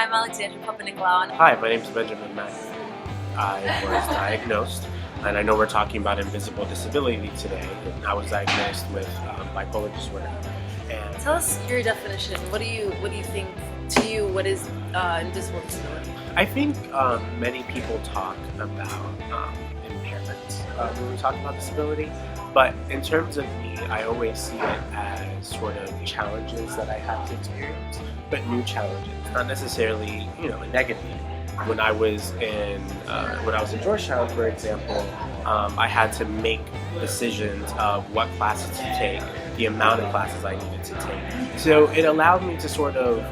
I'm Alexandra Papanicolaou. Hi, my name is Benjamin Mack. I was diagnosed, and I know we're talking about invisible disability today. I was diagnosed with bipolar disorder. And Tell us your definition. What do you think to you? What is invisible disability? I think many people talk about impairments when we talk about disability, but in terms of me, I always see it as sort of challenges that I have to experience, but new challenges, not necessarily a negative. When I was in Georgetown, for example, I had to make decisions of what classes to take, the amount of classes I needed to take. So it allowed me to sort of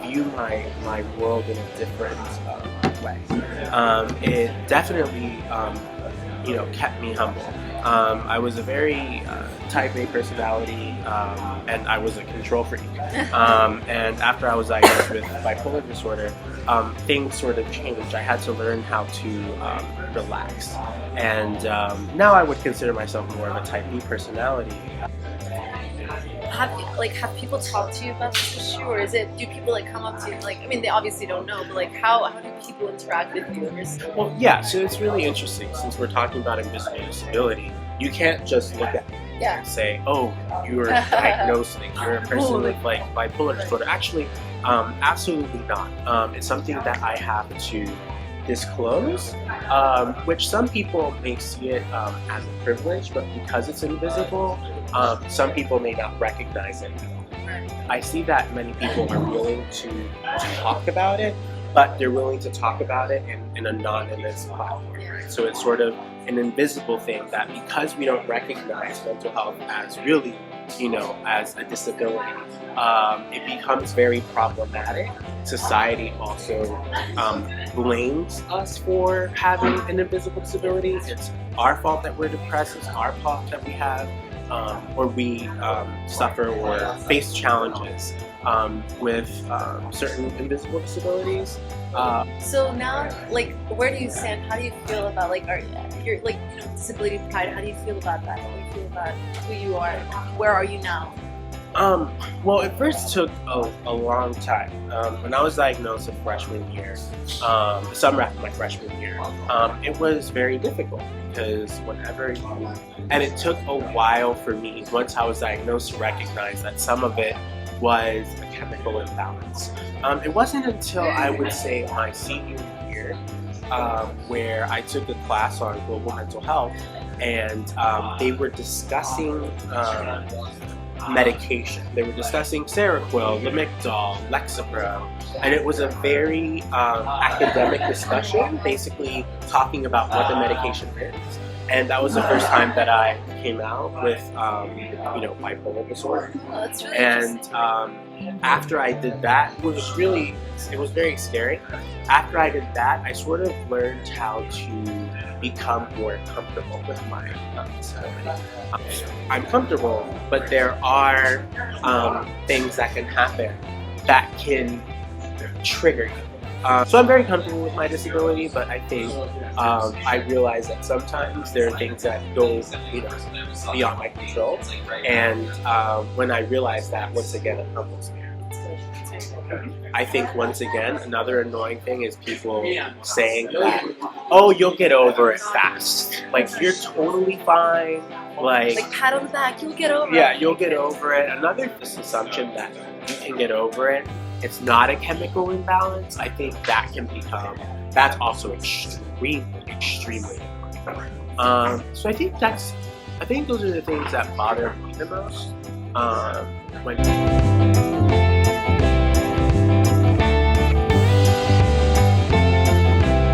view my world in a different way. It definitely kept me humble. I was a very type A personality, and I was a control freak. And after I was diagnosed with bipolar disorder, things sort of changed. I had to learn how to relax. And now I would consider myself more of a type B personality. Have people talked to you about this issue, or do people come up to you? I mean, they obviously don't know, but how do people interact with you? Well, yeah, so it's really interesting since we're talking about invisible disability. You can't just look at me and say, "Oh, you're diagnosed, you're a person with bipolar disorder." Actually, absolutely not. It's something that I have to disclose, which some people may see it as a privilege, but because it's invisible, some people may not recognize it. I see that many people are willing to talk about it, but they're willing to talk about it in a non-invisive platform. So it's sort of an invisible thing that because we don't recognize mental health as really, as a disability, it becomes very problematic. Society also blames us for having an invisible disability. It's our fault that we're depressed. It's our fault that we have or we suffer or face challenges with certain invisible disabilities. So now, where do you stand? How do you feel about your disability pride? How do you feel about that? How do you feel about who you are? Where are you now? Well, it first took a long time. When I was diagnosed in freshman year, the summer after my freshman year, it was very difficult because and it took a while for me, once I was diagnosed, to recognize that some of it was a chemical imbalance. It wasn't until I would say my senior year where I took a class on global mental health, and they were discussing medication. They were discussing Seroquel, Lamictal, Lexapro, and it was a very academic discussion, basically talking about what the medication is. And that was the first time that I came out with, bipolar disorder. Oh, that's really and after I did that, it was very scary. After I did that, I sort of learned how to become more comfortable with my disability. I'm comfortable, but there are things that can happen that can trigger you. So I'm very comfortable with my disability, but I think I realize that sometimes there are things that go beyond my control, and when I realize that, once again, it humbles me. I think once again, another annoying thing is people saying that, "Oh, you'll get over it fast. You're totally fine. Pat on the back, you'll get over it." Yeah, you'll get over it. Another assumption that you can get over it. It's not a chemical imbalance. I think that's also extremely annoying. So I think those are the things that bother me the most.